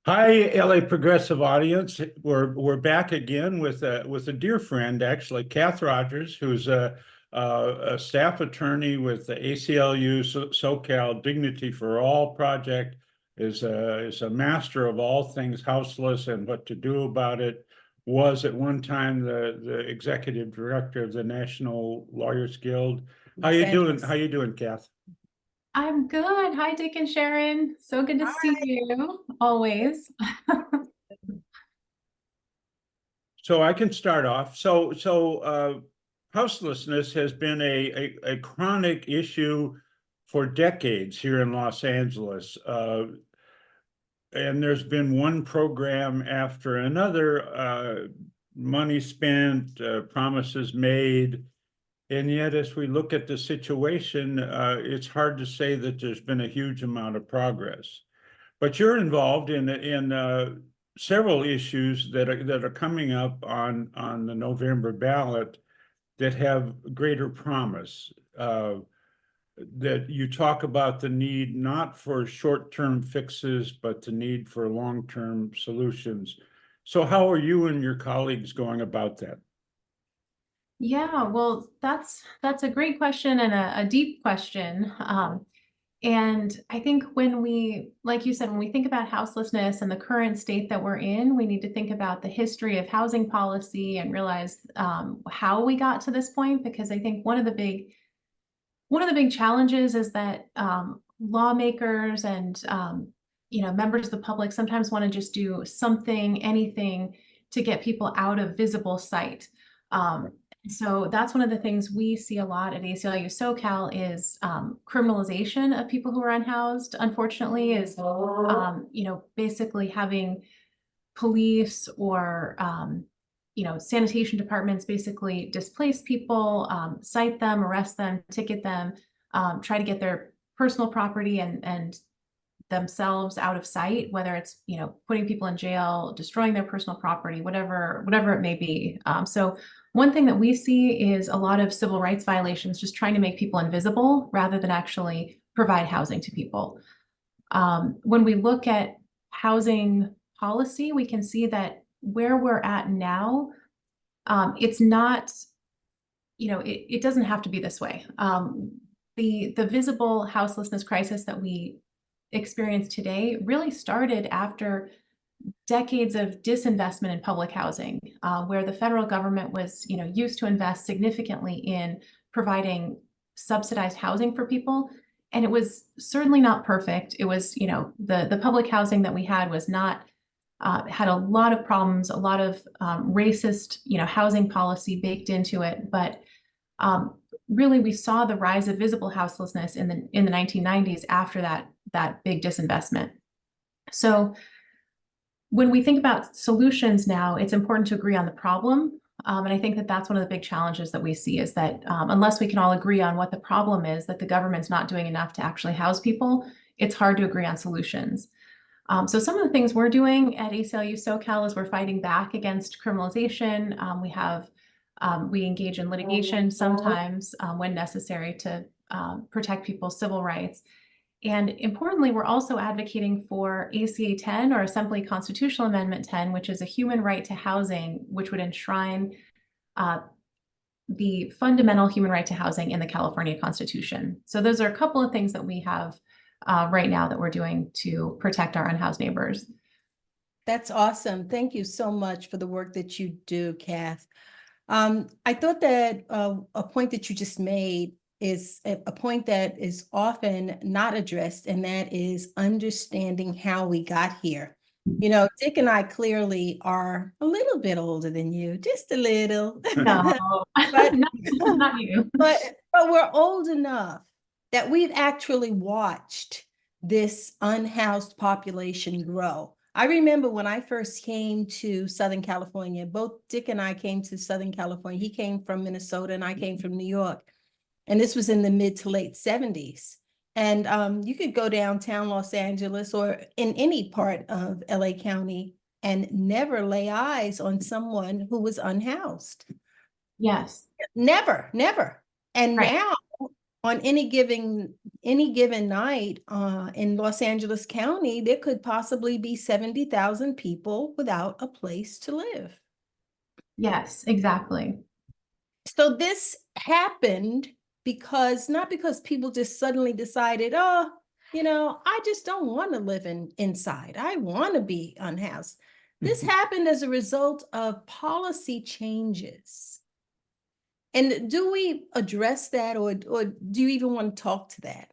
Hi, LA Progressive audience. We're back again with a dear friend, actually, Kath Rogers, who's a staff attorney with the ACLU SoCal Dignity for All project, is a master of all things houseless and what to do about it. Was at one time the executive director of the National Lawyers Guild. How Los you doing? Angeles. How you doing, Kath? I'm good. Hi, Dick and Sharon. So good to see you always. So I can start off. Houselessness has been a chronic issue for decades here in Los Angeles. And there's been one program after another, money spent, promises made. And yet, as we look at the situation, it's hard to say that there's been a huge amount of progress. But you're involved in several issues that are coming up on the November ballot that have greater promise. That you talk about the need not for short-term fixes, but the need for long-term solutions. So how are you and your colleagues going about that? Yeah, well, that's a great question and a deep question. And I think when we, like you said, when we think about houselessness and the current state that we're in, we need to think about the history of housing policy and realize how we got to this point. Because I think one of the big challenges is that lawmakers and members of the public sometimes want to just do something, anything to get people out of visible sight. Um, so that's one of the things we see a lot at ACLU SoCal is criminalization of people who are unhoused. Unfortunately, is basically having police or sanitation departments basically displace people, cite them, arrest them, ticket them, try to get their personal property and themselves out of sight, whether it's putting people in jail, destroying their personal property, whatever it may be. So one thing that we see is a lot of civil rights violations, just trying to make people invisible rather than actually provide housing to people. When we look at housing policy, we can see that where we're at now, it's not, it doesn't have to be this way. The visible houselessness crisis that we experience today really started after decades of disinvestment in public housing, where the federal government was, used to invest significantly in providing subsidized housing for people. And it was certainly not perfect. It was, the public housing that we had was not had a lot of problems, a lot of racist, housing policy baked into it. But really, we saw the rise of visible houselessness in the 1990s after that big disinvestment. So when we think about solutions now, it's important to agree on the problem. And I think that that's one of the big challenges that we see is that unless we can all agree on what the problem is, that the government's not doing enough to actually house people, it's hard to agree on solutions. So some of the things we're doing at ACLU SoCal is we're fighting back against criminalization. We engage in litigation sometimes when necessary to protect people's civil rights. And importantly, we're also advocating for ACA 10 or Assembly Constitutional Amendment 10, which is a human right to housing, which would enshrine the fundamental human right to housing in the California Constitution. So those are a couple of things that we have right now that we're doing to protect our unhoused neighbors. That's awesome. Thank you so much for the work that you do, Kath. I thought that a point that you just made is a point that is often not addressed, and that is understanding how we got here. Dick and I clearly are a little bit older than you, just a little. No, but, not you. But we're old enough that we've actually watched this unhoused population grow. I remember when I first came to Southern California, both Dick and I came to Southern California. He came from Minnesota and I came from New York. And this was in the mid to late 70s. And you could go downtown Los Angeles or in any part of LA County and never lay eyes on someone who was unhoused. Yes. Never. And right. now on any given night in Los Angeles County, there could possibly be 70,000 people without a place to live. Yes, exactly. So this happened because, not because people just suddenly decided, oh, I just don't want to live inside. I want to be unhoused. This happened as a result of policy changes. And do we address that, or do you even want to talk to that?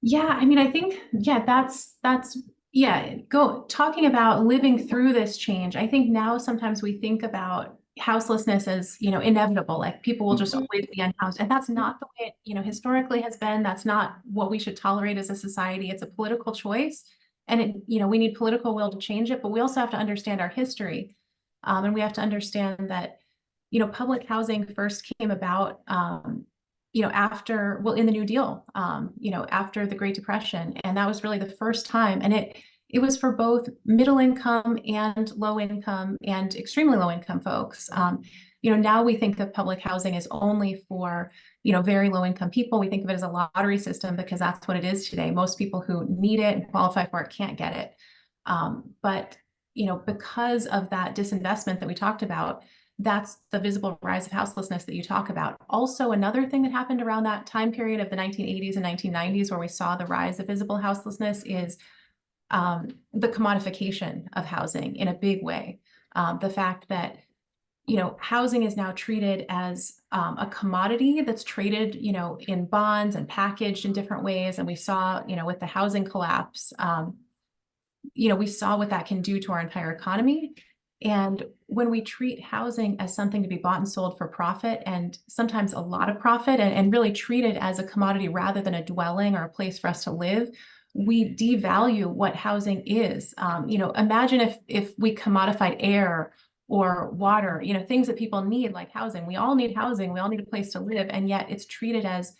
Yeah, I mean, I think, yeah, talking about living through this change. I think now sometimes we think about houselessness as, inevitable, like people will just always be unhoused. And that's not the way it, historically has been. That's not what we should tolerate as a society. It's a political choice. And we need political will to change it, but we also have to understand our history. And we have to understand that, public housing first came about, in the New Deal, after the Great Depression. And that was really the first time. And it was for both middle income and low income and extremely low income folks. Now we think of public housing as only for, very low income people. We think of it as a lottery system because that's what it is today. Most people who need it and qualify for it can't get it. But because of that disinvestment that we talked about, that's the visible rise of houselessness that you talk about. Also, another thing that happened around that time period of the 1980s and 1990s, where we saw the rise of visible houselessness, is the commodification of housing in a big way. The fact that, housing is now treated as a commodity that's traded, in bonds and packaged in different ways. And we saw, with the housing collapse, we saw what that can do to our entire economy. And when we treat housing as something to be bought and sold for profit, and sometimes a lot of profit, and really treat it as a commodity rather than a dwelling or a place for us to live, we devalue what housing is. Imagine if we commodified air or water, things that people need, like housing. We all need housing. We all need a place to live. And yet it's treated as,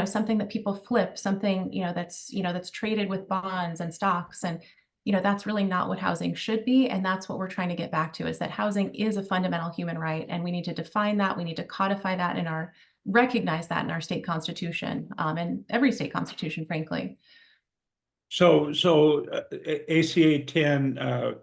something that people flip, something, that's traded with bonds and stocks. And that's really not what housing should be. And that's what we're trying to get back to, is that housing is a fundamental human right. And we need to define that. We need to codify that recognize that in our state constitution, and every state constitution, frankly. So ACA 10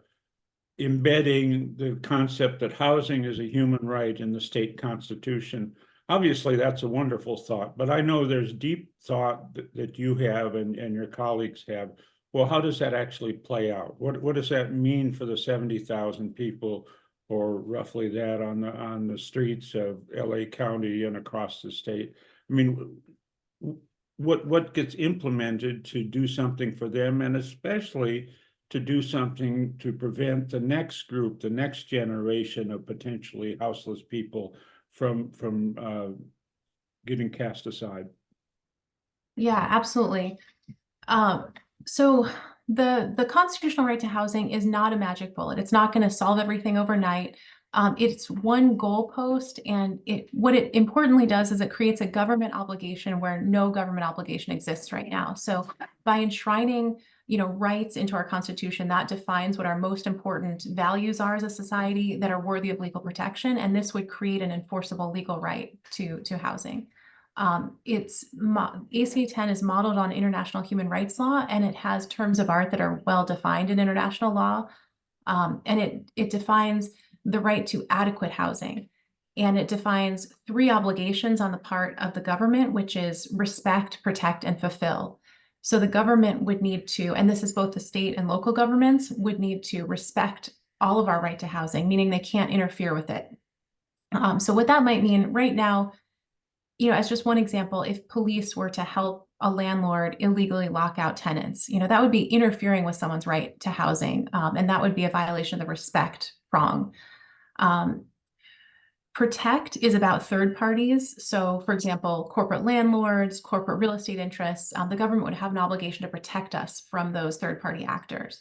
embedding the concept that housing is a human right in the state constitution. Obviously, that's a wonderful thought, but I know there's deep thought that you have and your colleagues have. Well, how does that actually play out? What does that mean for the 70,000 people, or roughly that, on the streets of LA County and across the state? I mean, what gets implemented to do something for them, and especially to do something to prevent the next group, the next generation of potentially houseless people from getting cast aside? Yeah, absolutely. So the constitutional right to housing is not a magic bullet. It's not going to solve everything overnight. It's one goalpost, and what it importantly does is it creates a government obligation where no government obligation exists right now. So by enshrining, rights into our Constitution, that defines what our most important values are as a society that are worthy of legal protection, and this would create an enforceable legal right to housing. ACA 10 is modeled on international human rights law, and it has terms of art that are well defined in international law. And it defines the right to adequate housing. And it defines 3 obligations on the part of the government, which is respect, protect, and fulfill. So the government would need to, and this is both the state and local governments, would need to respect all of our right to housing, meaning they can't interfere with it. So what that might mean right now, as just one example, if police were to help a landlord illegally lock out tenants, that would be interfering with someone's right to housing. And that would be a violation of the respect prong. Protect is about third parties. So for example, corporate landlords, corporate real estate interests, the government would have an obligation to protect us from those third party actors.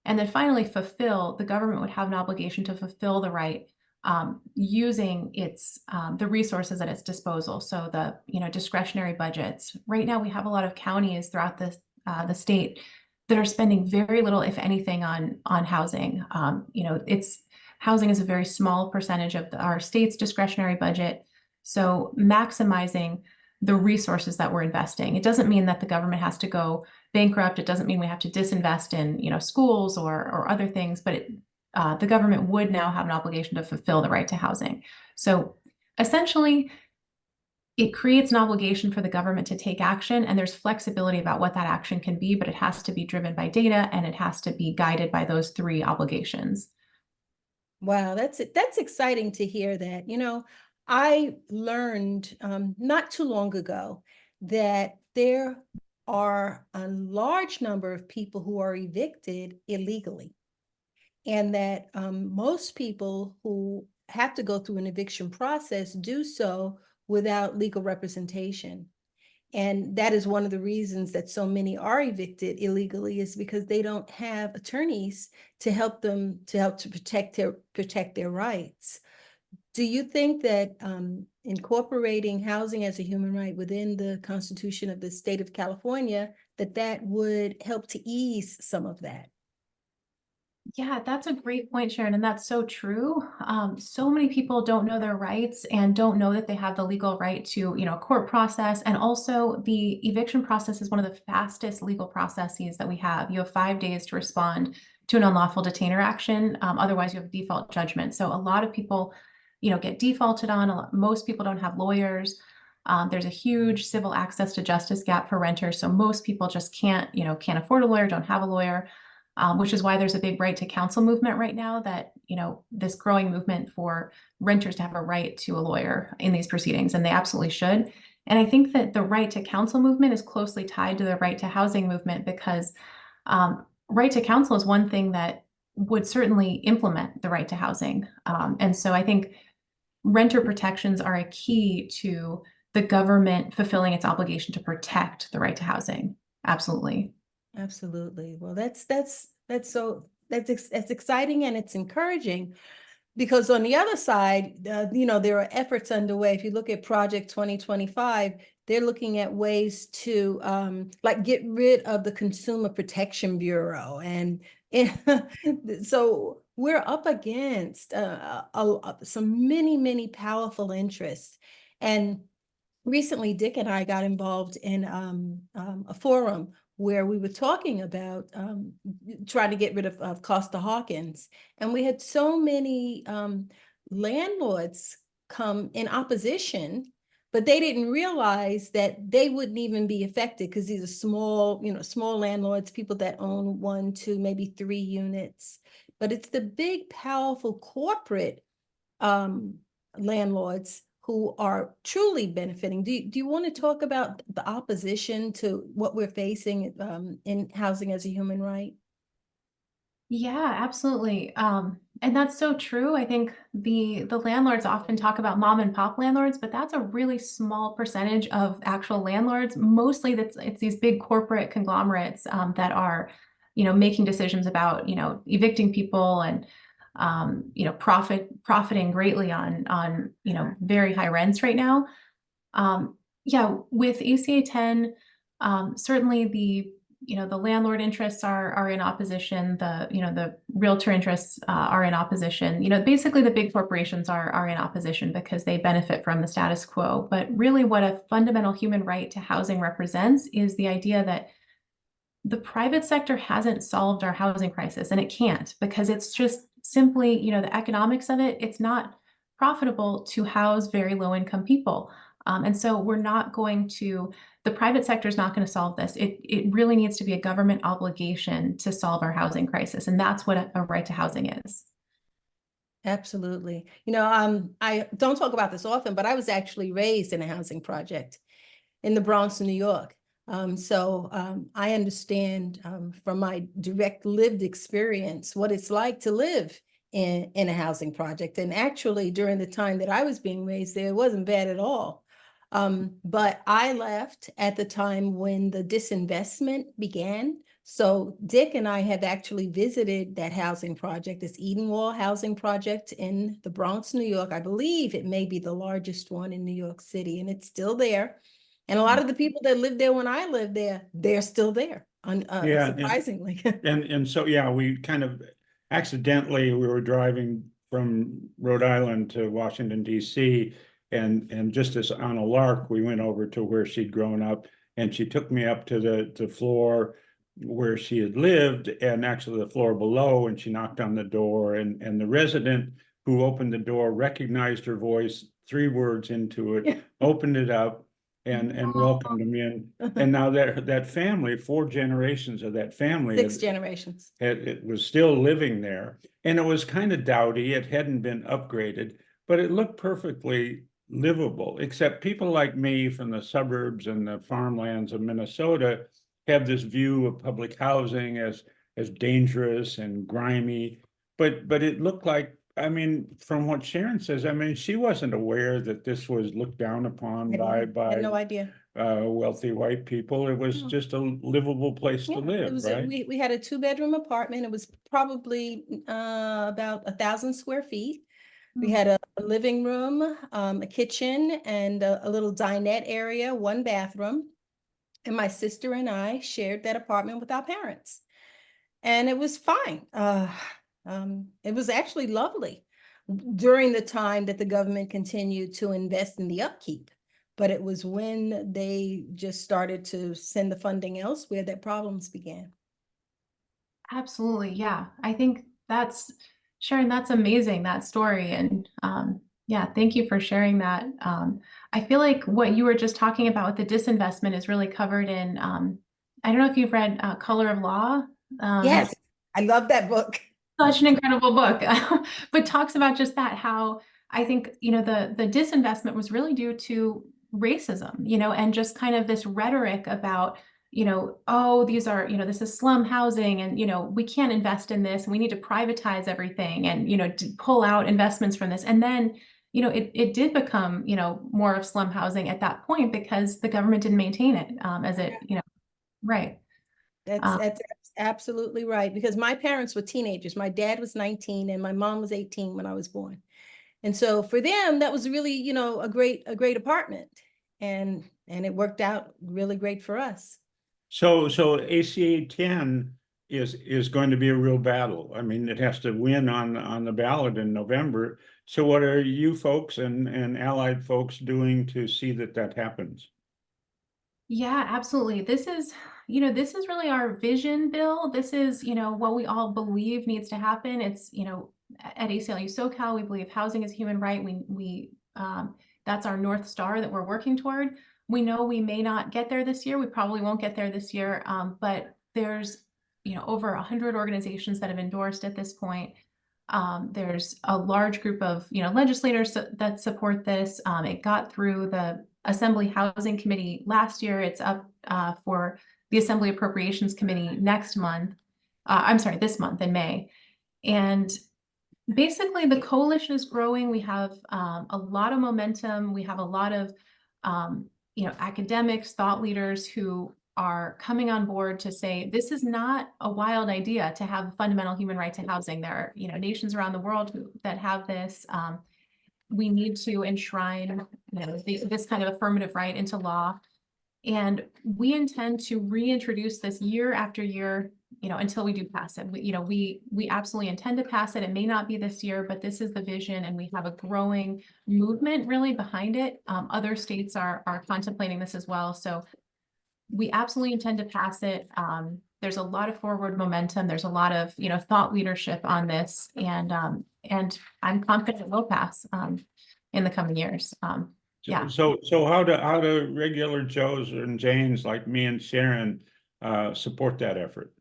And then finally, fulfill, the government would have an obligation to fulfill the right using the resources at its disposal. So the discretionary budgets. Right now, we have a lot of counties throughout the state that are spending very little, if anything, on housing. Housing is a very small percentage of our state's discretionary budget. So maximizing the resources that we're investing. It doesn't mean that the government has to go bankrupt. It doesn't mean we have to disinvest in, schools or other things, but the government would now have an obligation to fulfill the right to housing. So essentially, it creates an obligation for the government to take action, and there's flexibility about what that action can be, but it has to be driven by data and it has to be guided by those three obligations. Wow, that's exciting to hear that. I learned not too long ago that there are a large number of people who are evicted illegally, and that most people who have to go through an eviction process do so without legal representation. And that is one of the reasons that so many are evicted illegally, is because they don't have attorneys to help them to protect their rights. Do you think that incorporating housing as a human right within the Constitution of the state of California, that would help to ease some of that? Yeah, that's a great point, Sharon, and that's so true. So many people don't know their rights and don't know that they have the legal right to, a court process. And also, the eviction process is one of the fastest legal processes that we have. You have 5 days to respond to an unlawful detainer action. Otherwise, you have a default judgment. So a lot of people, get defaulted on. Most people don't have lawyers. There's a huge civil access to justice gap for renters. So most people just can't afford a lawyer, don't have a lawyer. Which is why there's a big right to counsel movement right now, that, this growing movement for renters to have a right to a lawyer in these proceedings, and they absolutely should. And I think that the right to counsel movement is closely tied to the right to housing movement, because right to counsel is one thing that would certainly implement the right to housing. And so I think renter protections are a key to the government fulfilling its obligation to protect the right to housing. Absolutely. Absolutely. Well, that's exciting, and it's encouraging, because on the other side, there are efforts underway. If you look at Project 2025, they're looking at ways to like get rid of the Consumer Protection Bureau, and so we're up against some many powerful interests. And recently, Dick and I got involved in a forum where we were talking about trying to get rid of Costa-Hawkins. And we had so many landlords come in opposition, but they didn't realize that they wouldn't even be affected, because these are small landlords, people that own 1, 2, maybe 3 units. But it's the big, powerful corporate landlords who are truly benefiting. Do you want to talk about the opposition to what we're facing in housing as a human right? Yeah, absolutely. And that's so true. I think the landlords often talk about mom and pop landlords, but that's a really small percentage of actual landlords. Mostly it's these big corporate conglomerates that are, making decisions about, evicting people and profiting greatly on very high rents right now. Yeah, with ACA 10, certainly the landlord interests are in opposition. The realtor interests are in opposition. Basically the big corporations are in opposition because they benefit from the status quo. But really, what a fundamental human right to housing represents is the idea that the private sector hasn't solved our housing crisis, and it can't, because it's just simply, the economics of it. It's not profitable to house very low income people. And so the private sector is not going to solve this. It really needs to be a government obligation to solve our housing crisis. And that's what a right to housing is. Absolutely. I don't talk about this often, but I was actually raised in a housing project in the Bronx, New York. So I understand from my direct lived experience what it's like to live in a housing project. And actually, during the time that I was being raised there, it wasn't bad at all. But I left at the time when the disinvestment began. So Dick and I have actually visited that housing project, this Edenwall housing project in the Bronx, New York. I believe it may be the largest one in New York City, and it's still there. And a lot of the people that lived there when I lived there, they're still there, surprisingly. And so, yeah, we kind of accidentally, we were driving from Rhode Island to Washington, DC, And just as on a lark, we went over to where she'd grown up, and she took me up to the floor where she had lived, and actually the floor below, and she knocked on the door, and the resident who opened the door recognized her voice 3 words into it, opened it up, and welcomed them in. And now that family, 4 generations of that family, 6 generations. it was still living there, and it was kind of dowdy. It hadn't been upgraded, but it looked perfectly livable, except people like me from the suburbs and the farmlands of Minnesota have this view of public housing as dangerous and grimy. But it looked like, I mean, from what Sharon says, I mean, she wasn't aware that this was looked down upon I had by no idea. wealthy white people. It was No. just a livable place to Yeah, live, it was right? we had a 2-bedroom apartment. It was probably about 1,000 square feet. We had a living room, a kitchen, and a little dinette area, 1 bathroom. And my sister and I shared that apartment with our parents. And it was fine. It was actually lovely during the time that the government continued to invest in the upkeep. But it was when they just started to send the funding elsewhere that problems began. Absolutely. Yeah. I think that's Sharon, that's amazing, that story. And yeah, thank you for sharing that. I feel like what you were just talking about with the disinvestment is really covered in, I don't know if you've read Color of Law. Yes, I love that book. Such an incredible book, but talks about just that, how I think, the disinvestment was really due to racism, and just kind of this rhetoric about, oh, these are, this is slum housing, and, we can't invest in this, and we need to privatize everything, and, to pull out investments from this. And then, it did become, more of slum housing at that point because the government didn't maintain it, as it, right. That's absolutely right, because my parents were teenagers. My dad was 19 and my mom was 18 when I was born. And so for them, that was really, a great apartment. And it worked out really great for us. So ACA 10 is going to be a real battle. I mean, it has to win on the ballot in November. So what are you folks and allied folks doing to see that happens? Yeah, absolutely. This is really our vision bill. This is, what we all believe needs to happen. It's, at ACLU SoCal, we believe housing is a human right. That's our North Star that we're working toward. We know we may not get there this year. We probably won't get there this year. But there's, over 100 organizations that have endorsed at this point. There's a large group of, legislators that support this. It got through the Assembly Housing Committee last year. It's up for the Assembly Appropriations Committee next month. I'm sorry, this month in May. And basically the coalition is growing. We have a lot of momentum. We have a lot of, academics, thought leaders who are coming on board to say, this is not a wild idea to have a fundamental human right to housing. There are, nations around the world that have this. We need to enshrine, this kind of affirmative right into law. And we intend to reintroduce this year after year, until we do pass it. We absolutely intend to pass it. It may not be this year, but this is the vision, and we have a growing movement really behind it. Other states are contemplating this as well. So we absolutely intend to pass it. There's a lot of forward momentum. There's a lot of, thought leadership on this, and I'm confident it will pass in the coming years. Yeah. So how do regular Joes and Janes like me and Sharon support that effort?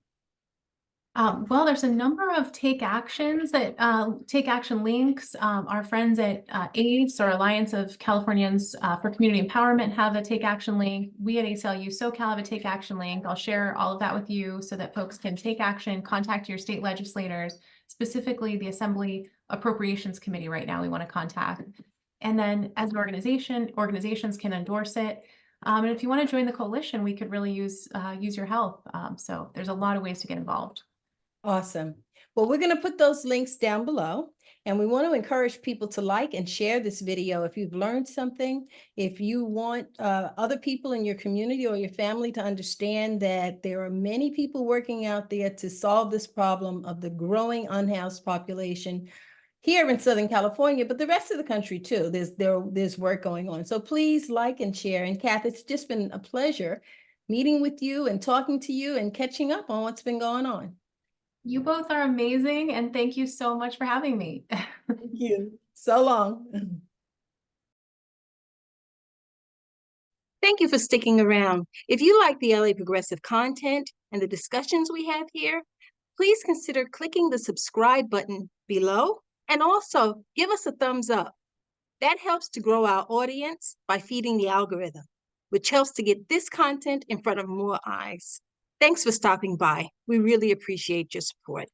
Well, there's a number of take actions that take action links. Our friends at ACE, or Alliance of Californians for Community Empowerment, have a take action link. We at ACLU SoCal have a take action link. I'll share all of that with you so that folks can take action, contact your state legislators, specifically the Assembly Appropriations Committee right now we want to contact. And then as an organization, organizations can endorse it. And if you want to join the coalition, we could really use your help. So there's a lot of ways to get involved. Awesome. Well, we're going to put those links down below, and we want to encourage people to like and share this video if you've learned something. If you want other people in your community or your family to understand that there are many people working out there to solve this problem of the growing unhoused population, here in Southern California, but the rest of the country too. There's work going on. So please like and share. And Kath, it's just been a pleasure meeting with you and talking to you and catching up on what's been going on. You both are amazing, and thank you so much for having me. Thank you. So long. Thank you for sticking around. If you like the LA Progressive content and the discussions we have here, please consider clicking the subscribe button below and also give us a thumbs up. That helps to grow our audience by feeding the algorithm, which helps to get this content in front of more eyes. Thanks for stopping by. We really appreciate your support.